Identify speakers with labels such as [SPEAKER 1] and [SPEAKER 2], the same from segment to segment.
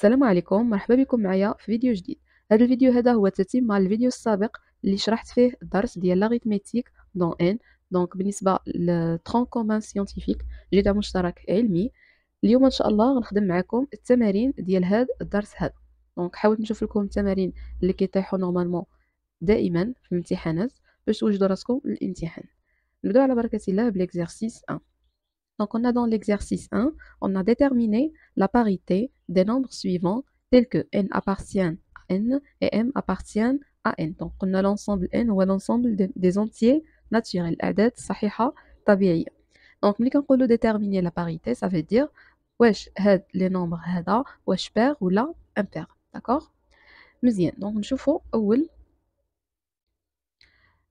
[SPEAKER 1] السلام عليكم، مرحبا بكم معايا في فيديو جديد. هذا الفيديو هو تتمة للفيديو السابق اللي شرحت فيه الدرس ديال لاغيتميتيك دون ان. دونك بالنسبه للترون كومون سيانتيفيك جدع مشترك علمي. اليوم ان شاء الله غنخدم معكم التمارين ديال هذا الدرس هذا. دونك حاولت نشوف لكم التمارين اللي كيطيحوا نورمالمون دائما في الامتحانات باش توجدوا راسكم للامتحان. نبداو على بركه الله بالاكزرسيس 1. Donc, on a dans l'exercice 1, on a déterminé la parité des nombres suivants tels que n appartient à n et m appartient à n. Donc, on a l'ensemble n ou l'ensemble des entiers naturels. الأعداد الصحيحة طبيعية. Donc, ملي كنقولوا déterminer la parité, ça veut dire واش هاد les nombres هذا واش pair ou لا impair. D'accord? مزيان. Donc, نشوفوا أول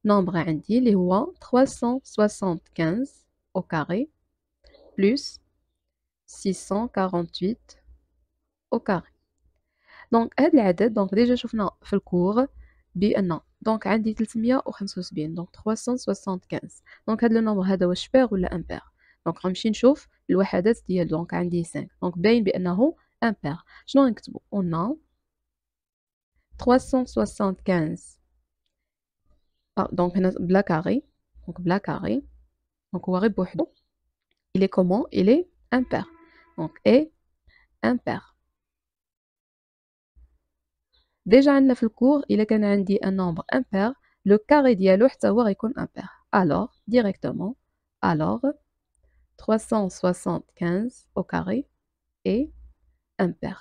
[SPEAKER 1] nombre عندي اللي هو 375 au carré plus 648 au carré. دونك هاد العدد دونك ديجا شفنا في الكور بان دونك عندي 375 دونك 375 دونك هاد لو نومبر هذا واش بير ولا امبير. دونك غنمشي نشوف الوحدات ديال دونك عندي 5 دونك باين بانه امبير. شنو غنكتبو؟ اون 375 دونك هنا بلا كاري دونك بلا كاري دونك هو غير بوحدو. il est comment? il est impair. donc est impair. ديجا عندنا في الكور الا كان عندي ان نومبر امبير لو كاري ديالو حتى هو غيكون امبير. الوغ ديريكتومون الوغ 375 au carré est impair.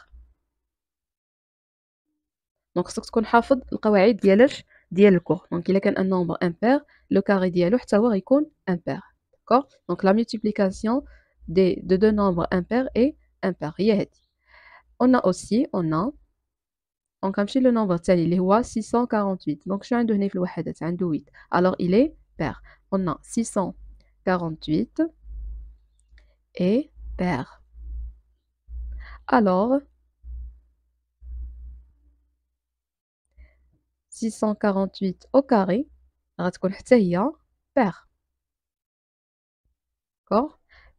[SPEAKER 1] دونك خصك تكون حافظ القواعد ديال الكور. دونك الا كان ان نومبر امبير لو كاري ديالو حتى هو غيكون امبير. داكوغ دونك لا مولتيبليكاسيون de deux nombres impairs est impair. هي هادي. on a aussi دونك غنمشي لو نومبر الثاني اللي هو 648. دونك شنو عنده هنا في الوحدات؟ عنده 8. alors il est pair. on a 648 et pair. alors 648 au carré غتكون حتى هي pair. داكوغ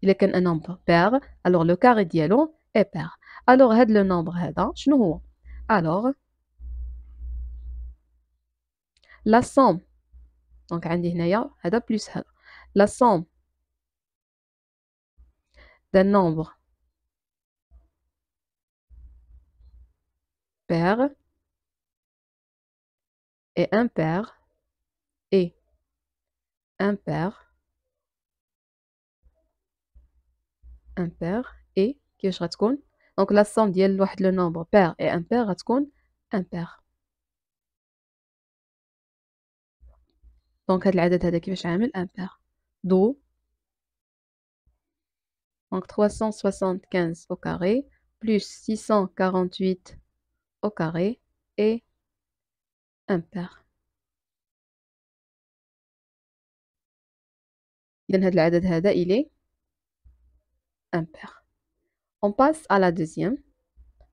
[SPEAKER 1] الا كان ان نومبر pair alors le carré ديالو est pair. alors هاد لو نومبر هذا شنو هو؟ alors la somme دونك عندي هنايا هذا بلس هذا la somme d'un nombre pair et impair et impair et كيفاش غتكون؟ دونك لا somme ديال واحد لو نومبر pair et impair غتكون impair. دونك هاد العدد هذا كيفاش عامل؟ impair. دو دونك 375 au carré plus 648 au carré et impair. إذن هاد العدد هذا il est impair. on passe à la deuxième.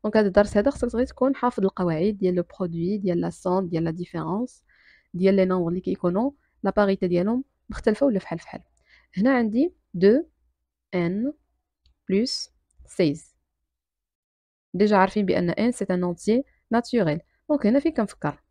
[SPEAKER 1] دونك هاد الدرس هذا خصك غير تكون حافظ القواعد ديال لو برودوي ديال لا سوم ديال لا ديفيرونس ديال لي نومبر اللي كيكونوا لا باريتي ديالهم مختلفه ولا فحال فحال. هنا عندي 2 n plus 16. ديجا عارفين بان n c'est un entier naturel. دونك هنا فين كنفكر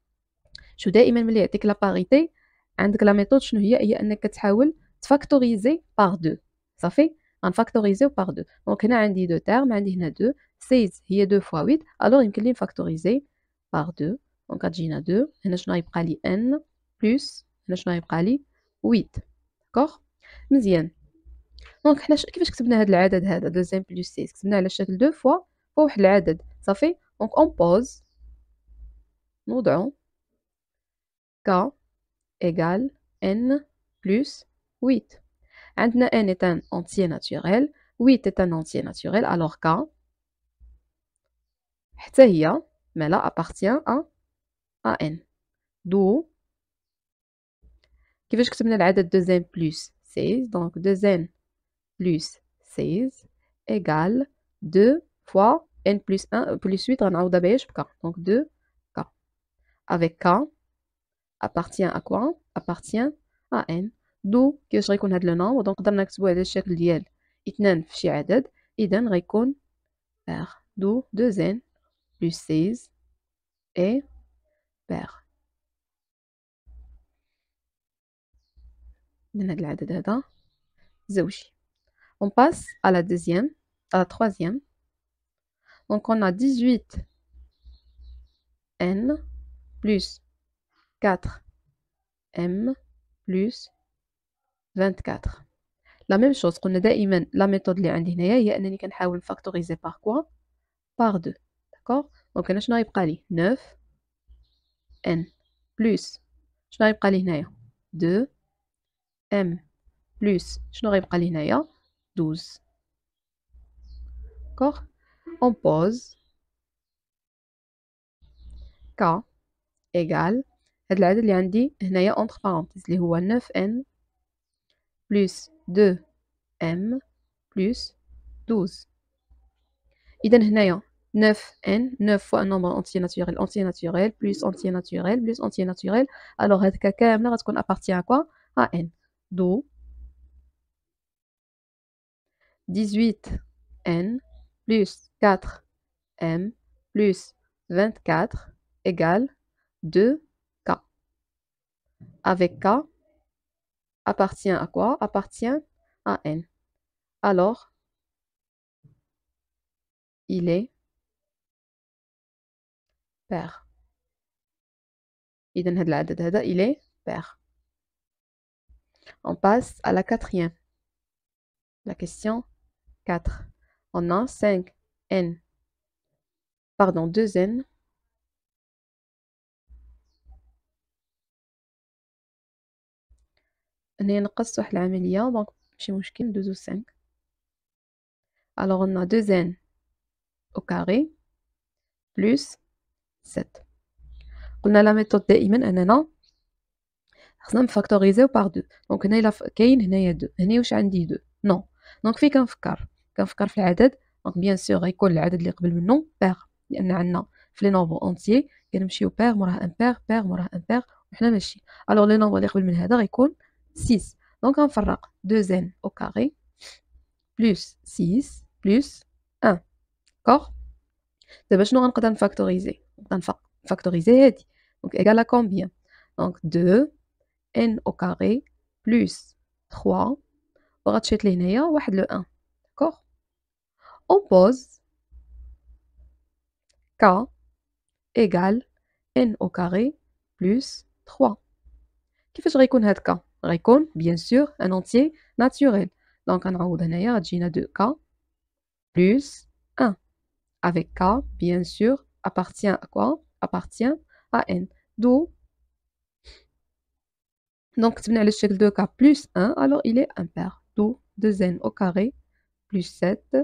[SPEAKER 1] شو دائما ملي يعطيك لا باريتي عندك لا ميثود شنو هي انك تحاول تفاكتوريزي بار 2 صافي غنفاكتوريزيو بار 2. دونك هنا عندي دو تيرم عندي هنا 2 16 هي 2 فوا 8 الوغ يمكن لي نفاكتوريزي بار 2. دونك غتجينا 2 هنا شنو غيبقى لي n بلس هنا شنو غيبقى لي 8. داكوغ مزيان. دونك حنا كيفاش كتبنا هذا العدد هذا 2 بلس 16 كتبناه على شكل 2 فوا واحد العدد صافي. دونك اون بوز نوضعو k égale n plus 8. عندنا n est un entier naturel 8 est un entier naturel alors k حتى هي مالا appartient à n. دو كيفاش كتبنا العدد 2n plus 16 دونك 2n plus 16 égale 2 fois n plus 1 plus 8 غنعوضها بها ب k donc 2k avec k appartient à quoi? appartient à n. دو كيفاش غيكون هاد لو نومبر دونك نقدر نكتبو على الشكل ديال 2 في شي عدد اذا غيكون pair. دو 2n plus 16 est pair. من هاد العدد هذا زوجي. On passe à la deuxième, à la troisième. Donc on a 18n plus 4m plus 24. La même chose, قلنا دائما la méthode اللي عندي هنايا هي أنني كنحاول نفاكتوريزي par quoi؟ par 2. D'accord. Donc هنا شنو غيبقى لي 9n plus شنو غيبقى لي هنايا 2m plus شنو غيبقى لي هنايا 12. D'accord. On pose k égale هاد العدد اللي عندي هنايا entre parenthèses اللي هو 9n plus 2m plus 12. إذا هنايا 9n 9 fois un nombre entier naturel plus entier naturel plus entier naturel. Alors هادكا كاملة غتكون appartient à quoi؟ à n. d'où 18n plus 4m plus 24 égale 2k. Avec k appartient à quoi? Appartient à n. Alors, il est pair. إذن هذا العدد هذا il est pair. On passe à la quatrième. La question 4. On a 5n, pardon 2n هنا نقص واحد العملية دونك ماشي مشكل ندوزو 5. Alors on a 2n au carré plus 7. قلنا لا ميثود دائما أننا خصنا نفاكتوريزيو باغ 2. دونك هنا إلا كاين هنايا 2 هنا واش عندي 2 نو. دونك فين كنفكر في العدد. دونك بيان سور غيكون العدد اللي قبل منه باغ لأن عندنا في لي نومبر اونتيي كنمشيو باغ موراه ان باغ باغ موراه ان باغ وحنا ماشي. الوغ لي نومبر اللي قبل من هذا غيكون 6. دونك غنفرق 2n au carré plus 6 plus 1. داكوغ. دابا شنو غنقدر نفاكتوريزي؟ نقدر نفاكتوريزي هادي. دونك ايغال ا كومبيان؟ دونك 2n au carré plus 3 وغتشيط لي هنايا واحد لو 1. داكوغ. On pose k égale n au carré plus 3. كيفاش غيكون هاد k؟ غيكون bien sûr un entier naturel. Donc غنعوض هنايا غتجينا 2k plus 1 avec k bien sûr appartient à quoi? appartient à n. d'où donc كتبنا على الشكل 2k plus 1 alors il est impair. d'où 2n au carré plus 7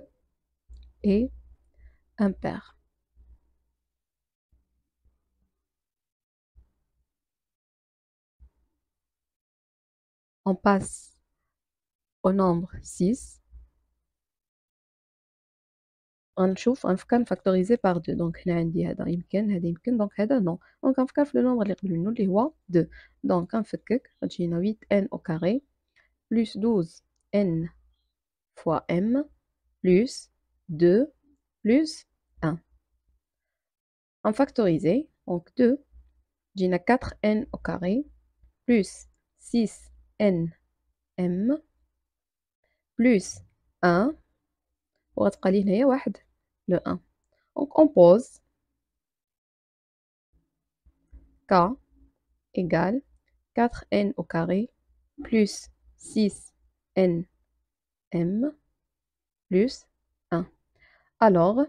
[SPEAKER 1] est impair. On passe au nombre 6. غنشوف غنفكر نفاكتوريزي باغ 2. دونك هنا عندي هذا يمكن هذا يمكن دونك هذا نو. دونك غنفكر في لو نومبر اللي قبل منه اللي هو 2. دونك غنفكك غتجينا 8n au carré plus 12n fois m plus 2 plus 1. غنفاكتوريزي دونك 2 تجينا 4n au carré plus 6n m plus 1 وغتبقى لي هنايا واحد لو 1. دونك on pose k égale 4n au carré plus 6n m plus 1. alors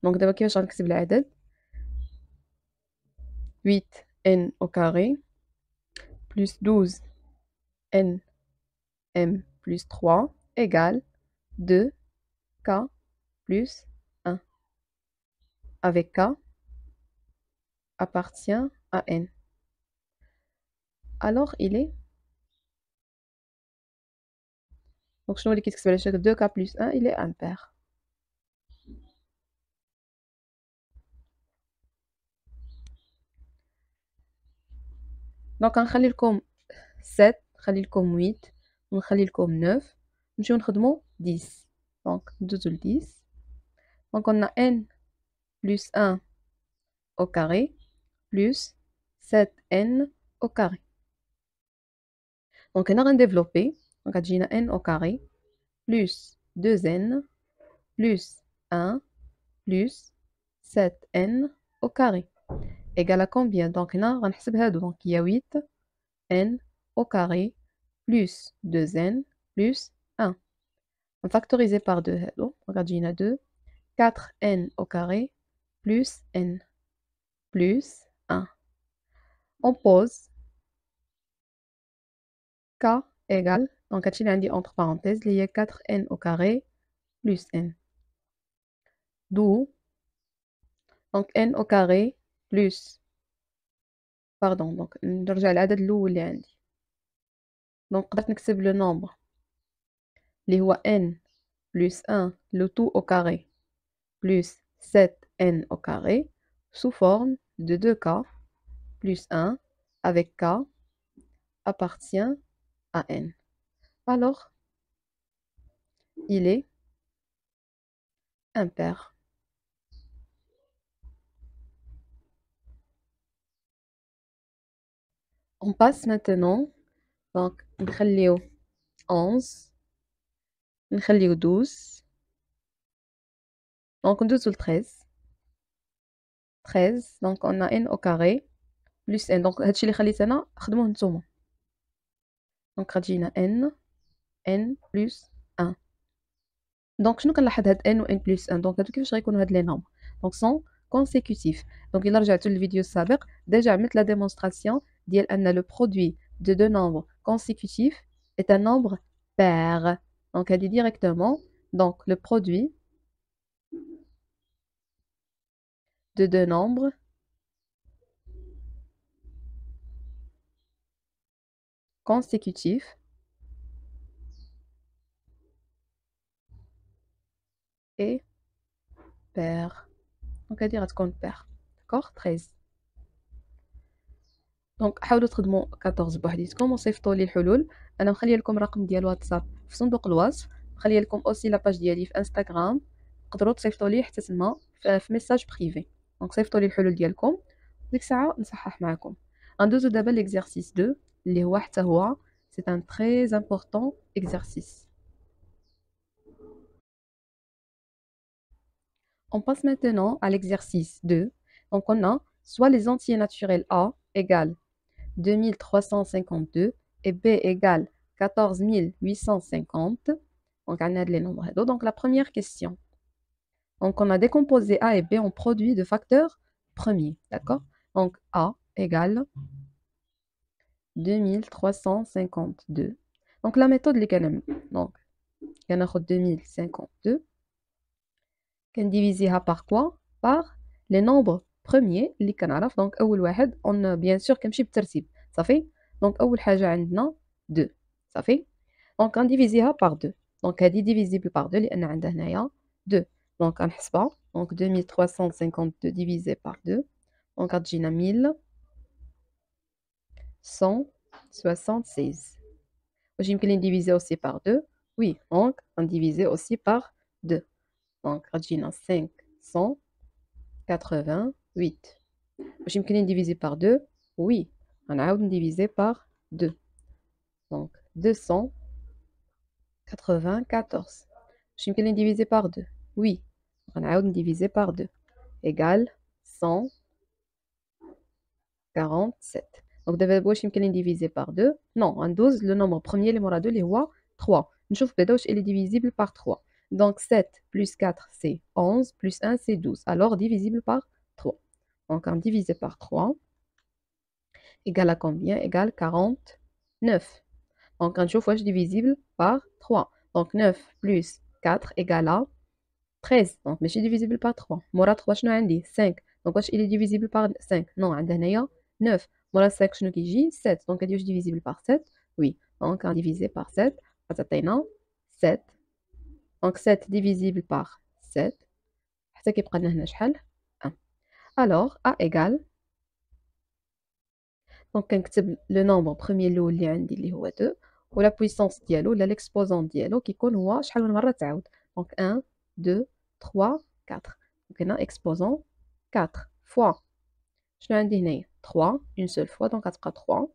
[SPEAKER 1] دونك دابا كيفاش غنكتب العدد 8n au carré plus 12n m plus 3 égale 2k plus 1 avec k appartient à n. alors il est donc شنو اللي كيتكتب على شكل 2k plus 1 il est impair. دونك غنخلي لكم 7 نخلي لكم 8 ونخلي لكم 9 نمشيو نخدمو 10. دونك ندوزو ل 10 Donc, on a n plus 1 au carré plus 7n au carré. Donc, on a un développé. Donc, on a n au carré plus 2n plus 1 plus 7n au carré égale à combien? Donc, on a donc il y a 8n au carré plus 2n plus 1. On factorise par 2. Donc, on a 2. 4n au carré plus n plus 1. On pose k égale, donc on a dit entre parenthèses, il y a 4n au carré plus n. D'où, donc n au carré plus, pardon, donc نرجع للعدد الأول اللي عندي. Donc قدرت نكتب le nombre اللي هو n plus 1 le tout au carré plus 7n au carré sous forme de 2k plus 1 avec k appartient à n. Alors, il est impair. On passe maintenant, donc, نخليو 11, نخليو 12, donc ندوزو ل 13, 13, donc on a n au carré plus n, donc هادشي اللي خليت انا خدموه نتوما. donc غتجينا n plus 1. donc شنو كنلاحظ هاد n و n plus 1؟ donc هادو كيفاش غيكونوا هاد لي نومبر؟ donc sont consécutifs. donc الا رجعتو للفيديو السابق ديجا عملت لا démonstration ديال ان le produit de deux nombres consécutifs est un nombre pair. donc elle dit directement donc le produit de deux nombres consécutifs et pair. donc elle dit غتكون pair. d'accord 13. دونك حاولوا تخدموا 14 بوحديتكم وصيفطوا لي الحلول. انا مخليه لكم رقم ديال واتساب في صندوق الوصف، مخليه لكم اوسي لاباج ديالي في انستغرام، تقدروا تصيفطوا لي حتى تما في ميساج بريفي. دونك صيفطوا لي الحلول ديالكم ديك الساعه نصحح معكم. غندوزو دابا ليكزارسيس 2 اللي هو حتى هو سي ان تري امبورطون اكزارسيس. On passe maintenant à l'exercice 2. Donc on a soit les entiers naturels A égale 2352 et B égale 14850. Donc, on a les nombres. Donc, la première question. Donc, on a décomposé A et B en produits de facteurs premiers. D'accord? Donc, A égale 2352. Donc, la méthode, les canons. Donc, on a 2052. On divise par quoi? Par les nombres premiers اللي كنعرف. donc اول واحد on bien sûr كنمشي بالترتيب صافي. donc اول حاجه عندنا 2 صافي. donc غنديفيزيها par 2. donc هذه divisible par 2 لان عندها هنايا 2. donc غنحسبها. donc 2352 divisé par 2 donc غتجينا 1176. واش يمكن لي نديفيزي aussi par 2؟ oui. donc غنديفيزي aussi par 2 donc غتجينا 588. واش يمكن لي نديفيزي par 2؟ oui. غنعاود نديفيزي par 2 donc 294. واش يمكن لي نديفيزي par 2؟ oui. غنعاود نديفيزي par 2 égale 147. donc دابا واش يمكن لي نديفيزي par 2؟ non. غندوز لو نومبر بروميير اللي مورا 2 اللي هو 3. نشوف بعدا واش اللي divisible par 3. donc 7 plus 4 c'est 11 plus 1 c'est 12. alors divisible par 3. donc on divise par 3 égale à combien? égale 49. donc on chauffe divisible par 3. donc 9 plus 4 égale à 13. donc mais c'est divisible par 3. mora 3 شنو عندي 5. donc واش il est divisible par 5؟ non. عندنا هنايا 9. mora 5 شنو كيجي 7. donc هادي واش divisible par 7؟ oui. donc on divise par 7 غتعطينا 7. donc 7 divisible par 7 حتى كيبقى لنا هنا شحال 1. alors a égale donc كنكتب لو نومبر بروميير الاول اللي عندي اللي هو 2 ولا بويسونس ديالو ولا ليكسبوزون ديالو كيكون هو شحال من مره تعاود. donc 1 2 3 4. Donc, on a exposant 4 fois. Je l'ai 3, une seule fois, donc 3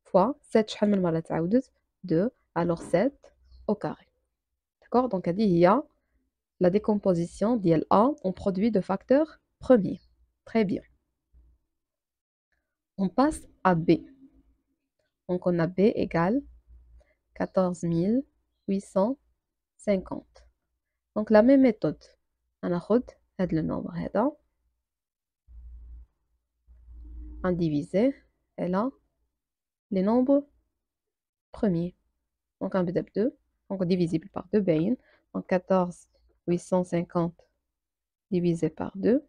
[SPEAKER 1] fois 7, شحال من مرة تعاودت 2, alors 7 au carré. D'accord? Donc, il y a la décomposition d'IL A en produit de facteurs premiers. Très bien. On passe à B. Donc, on a B égale 14 850. Donc, la même méthode. On a le nombre هذا. On divise. Et là, les nombres premiers. Donc, on va 2. Donc, divisible par 2, bain. Donc, 14 850 divisé par 2.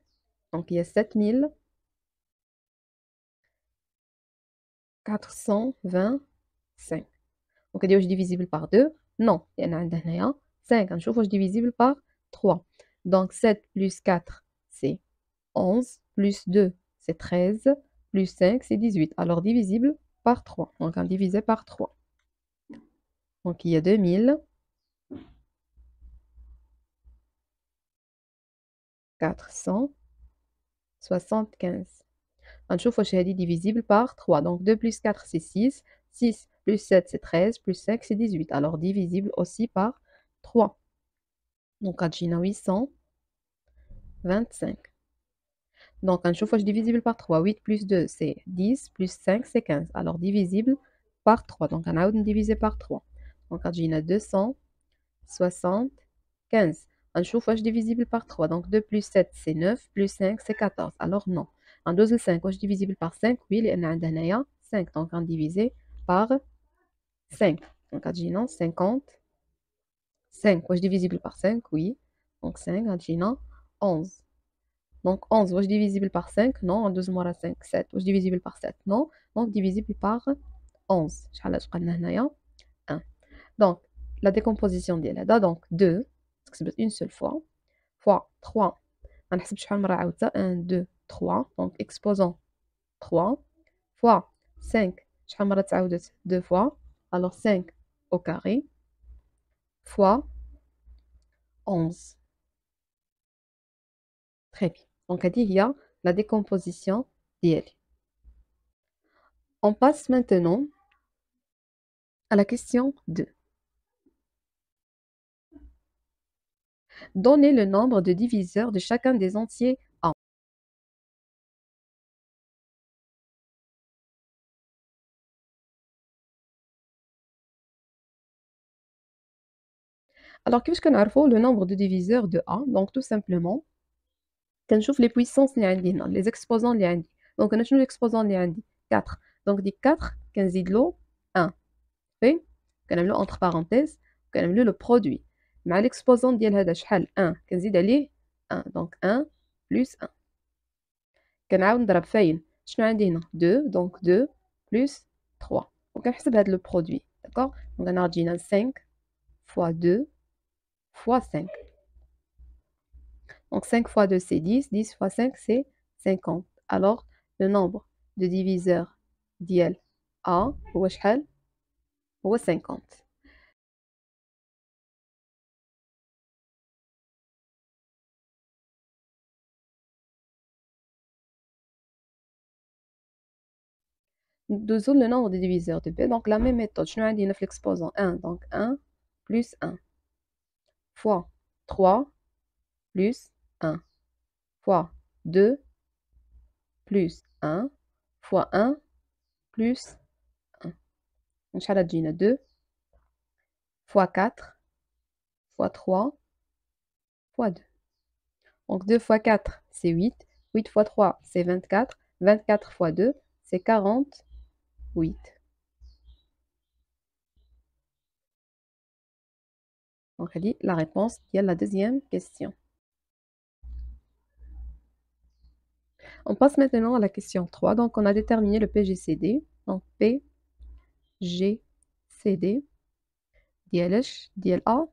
[SPEAKER 1] Donc, il y a 7425. Donc, est-ce divisible par 2? Non. Il y en a 5. Je trouve divisible par 3. Donc, 7 plus 4, c'est 11. Plus 2, c'est 13. Plus 5, c'est 18. Alors, divisible par 3. Donc, on divise par 3. Donc, il y a 2475. On trouve que c'est divisible par 3. Donc, 2 plus 4, c'est 6. 6 plus 7, c'est 13. Plus 5, c'est 18. Alors, divisible aussi par 3. Donc, on a 825. Donc, on trouve que c'est divisible par 3. 8 plus 2, c'est 10. Plus 5, c'est 15. Alors, divisible par 3. Donc, on a divisé par 3. Donc, on a 275. On trouve que c'est divisible par 3. Donc, 2 plus 7, c'est 9. Plus 5, c'est 14. Alors, non. En 2 5, je divisible par 5, oui, il y en a 5. Donc, on divise par 5. Donc, on a 50. 5, je divisible par 5, oui. Donc, 5, on a 11. Donc, 11, je divisible par 5, non. En 2 moins 5, 7. Je divisible par 7, non. Donc, divisible par 11. Je 1. Donc, la décomposition de là, donc 2, parce que c'est une seule fois, fois 3. On a 1, 2, 3. Donc, exposant 3 fois 5. شحال مرة تعاودت 2 fois. Alors 5 au carré fois 11. Très bien. Donc, il y a la décomposition d'IL. On passe maintenant à la question 2. Donnez le nombre de diviseurs de chacun des entiers A. Alors, qu'est-ce qu'on a le nombre de diviseurs de A? Donc, tout simplement, كنشوف les puissances اللي عندي هنا, les exposants اللي عندي. Donc, أنا شنو l'exposant اللي عندي? 4. Donc, دي 4 كنزيد له 1. فين؟ كنعملو entre parenthèses, كنعملو le produit. مع l'exposant ديال هذا شحال؟ 1. كنزيد عليه 1. Donc, 1 plus 1. كنعاود نضرب فين؟ شنو عندي هنا؟ 2. Donc, 2 plus 3. وكنحسب هذا le produit. D'accord? Donc, أنا غتجينا 5 fois 2 fois 5. Donc 5 fois 2, c'est 10. 10 fois 5, c'est 50. Alors, le nombre de diviseurs d'IL A, هو شحال؟ هو 50. ندوزو le nombre de diviseurs de B. Donc, la même méthode. شنو عندي هنا في l'exposant 1. Donc, 1 plus 1 fois 3 plus 1 fois 2 plus 1 fois 1 plus 1. Donc, شحال غتجينا 2 fois 4 fois 3 fois 2. Donc 2 fois 4, c'est 8. 8 fois 3, c'est 24. 24 fois 2, c'est 48. Donc, elle dit la réponse qui est la deuxième question. On passe maintenant à la question 3. Donc, on a déterminé le PGCD. Donc, P, G, CD, DLH, DLA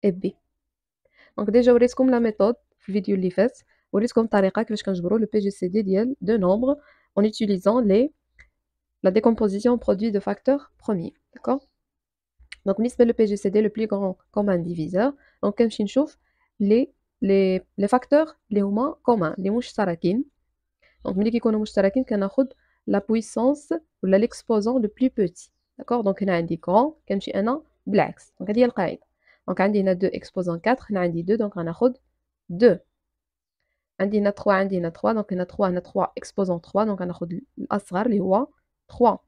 [SPEAKER 1] et B. Donc, déjà, وريتكم la méthode في الفيديو اللي فات. وريتكم الطريقة كيفاش كنجبروا le PGCD ديال deux nombres en utilisant la décomposition en produit de facteurs premiers. D'accord? Donc, بالنسبة le PGCD, le plus grand commun diviseur. Donc, كنمشي نشوف les لي فاكتور اللي هما كومان اللي مشتركين. دونك ملي كيكونوا مشتركين كناخد لا بويسونس ولا ليكسبوزون لو بلو بوتي. داكوغ دونك هنا عندي كرون كنمشي انا بالعكس. دونك هذه هي القاعده. دونك عندي هنا 2 اكسبوزون 4 هنا عندي 2 دونك غناخد 2. عندي هنا 3 عندي هنا 3 دونك هنا 3 هنا 3 اكسبوزون 3 دونك غناخد الاصغر اللي هو 3.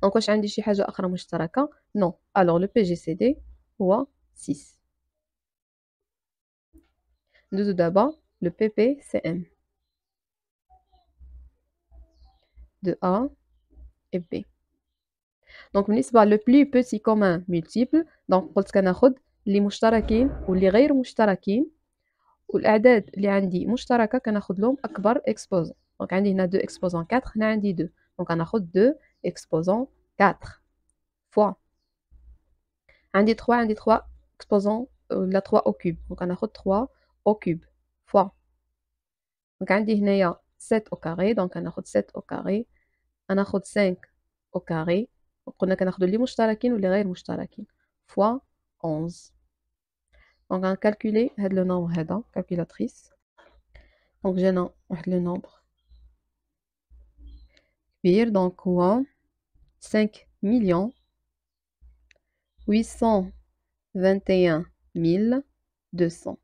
[SPEAKER 1] دونك واش عندي شي حاجه اخرى مشتركه؟ نو. الوغ لو بي جي سي دي هو 6. ندوزو دابا لو بي بي سي ام de A et B. دونك بالنسبه لو بلو بوتي كومان مولتيبل دونك قلت كناخد اللي مشتركين واللي غير مشتركين، والاعداد اللي عندي مشتركه كناخد لهم اكبر اكسبوزون. دونك عندي هنا 2 اكسبوزون 4 هنا عندي 2 دونك غناخد 2 اكسبوزون 4 فوا عندي 3 عندي 3 اكسبوزون ولا 3 او كوب دونك غناخد 3 او كوب فوا. دونك عندي هنايا 7 او كاري دونك غناخد 7 او كاري. غناخد 5 او كاري قلنا كناخدو اللي مشتركين واللي غير مشتركين فوا 11. دونك غنكالكولي هاد لو نومبر هذا كالكولاتريس. دونك جانا واحد لو نومبر كبير دونك هو 5,821,200.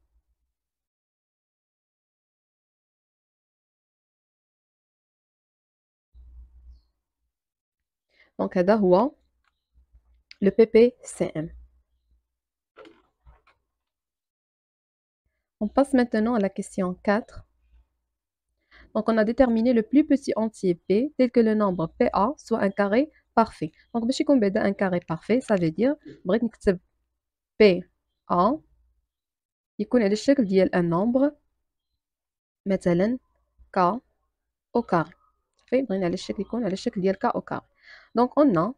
[SPEAKER 1] دونك هذا هو le PPCM. On passe maintenant à la question 4. Donc, on a déterminé le plus petit entier P tel que le nombre PA soit un carré parfait. Donc, باش يكون بعدا un carré parfait, ça veut dire بغيت نكتب PA يكون على الشكل ديال un nombre مثلا K au carré. صافي بغينا على الشكل يكون على الشكل ديال K au carré. Donc, on a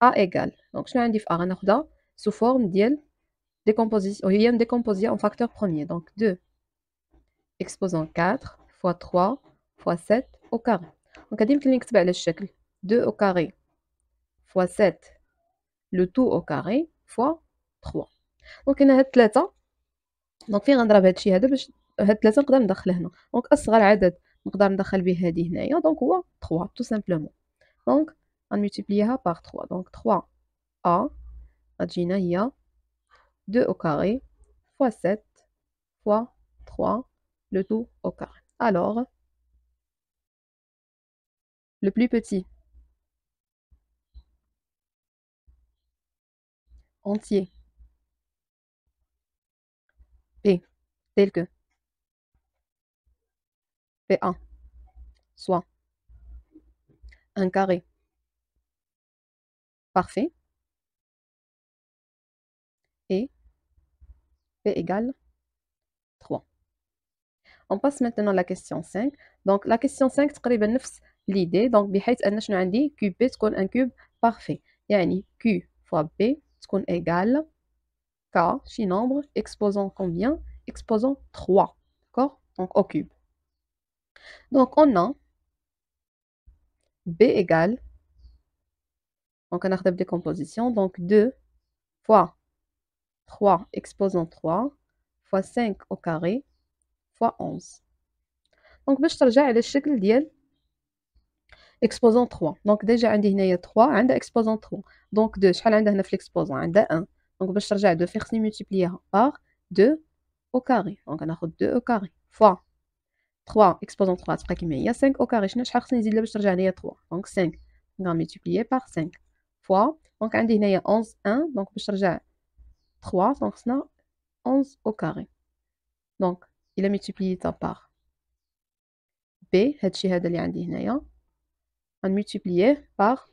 [SPEAKER 1] A égale. Donc, شنو عندي في A غناخدها sous forme ديال décomposition. هي décomposée en facteur premier. Donc, 2 exposant 4 fois 3 fois 7 au carré. Donc, هادي يمكن لي نكتبها على الشكل 2 au carré fois 7 le tout au carré fois 3. دونك هنا هاد 3 دونك فين غنضرب هادشي هذا باش هاد 3 نقدر ندخل هنا. دونك اصغر عدد نقدر ندخل به هادي هنايا دونك هو 3 tout simplement. دونك غنملتيبليها par 3 دونك 3a غتجينا هي 2 au carré fois 7 fois 3 le tout au carré. Alors, le plus petit entier P tel que PA soit un carré parfait et P égale 3. On passe maintenant à la question 5. Donc, la question 5 تقريبا نفس l'idée. Donc, بحيث أن شنو عندي cube P تكون un cube parfait. يعني Q fois P تكون égale K chez nombre exposant combien? Exposant 3. D'accord? Donc, au cube. Donc, on a B égale, donc on a la décomposition, donc 2 fois 3 exposant 3 fois 5 au carré fois 11. Donc باش ترجع على الشكل ديال exposant 3. Donc déjà عندي هنايا 3 عندها exposant 3. Donc 2 شحال عندها هنا في l'exposant عندها 1. Donc باش ترجع 2 فين خصني multiplier par 2 au carré. Donc غناخد 2 au carré fois 3 exposant 3 تبقى كيما هي 5 au carré. شنو شحال خصني نزيد باش ترجع ليا 3. Donc 5 غنمultiplier par 5 fois donc عندي هنايا 11 1 donc باش ترجع 3 donc خصنا 11 au carré. Donc il a multiplié par B هادشي هذا اللي عندي هنايا غنمultiplier par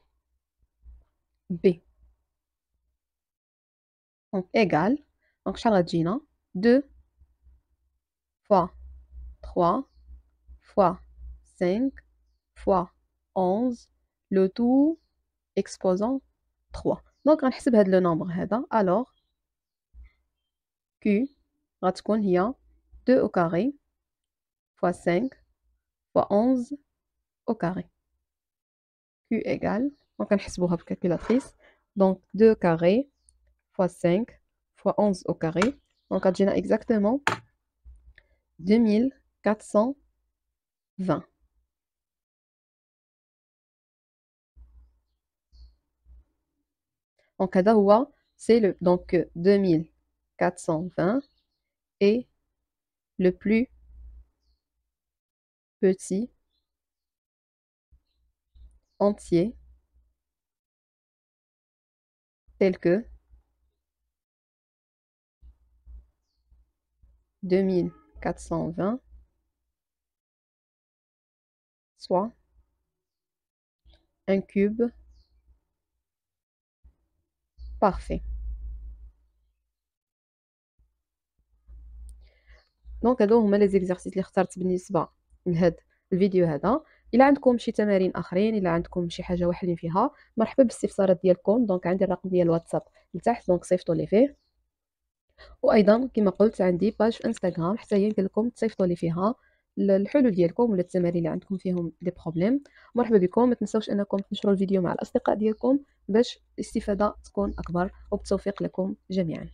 [SPEAKER 1] B donc égal donc شحال غتجينا 2 fois 3 fois 5 fois 11 le tout exposant 3. Donc غنحسب هاد لو نومبر هذا. alors Q غتكون هي 2 au carré fois 5 fois 11 au carré. Q égale, donc غنحسبوها بالكالكولاتريس. Donc 2 carré fois 5 fois 11 au carré. دونك غتجينا exactement 2420. دونك هذا هو c'est le donc 2420 est le plus petit entier tel que 2420 soit un cube parfait. دونك هادو هما لي زيكزارسيس اللي اخترت بالنسبه لهاد الفيديو هذا. الا عندكم شي تمارين اخرين، الا عندكم شي حاجه واحدين فيها، مرحبا بالاستفسارات ديالكم. دونك عندي الرقم ديال الواتساب لتحت، دونك صيفطوا لي فيه. وايضا كما قلت عندي باج في انستغرام حتى هي ندير لكم تصيفطوا لي فيها الحلول ديالكم ولا التمارين اللي عندكم فيهم دي بروبليم. مرحبا بكم. ما تنساوش انكم تنشروا الفيديو مع الاصدقاء ديالكم باش الاستفاده تكون اكبر، وبالتوفيق لكم جميعا.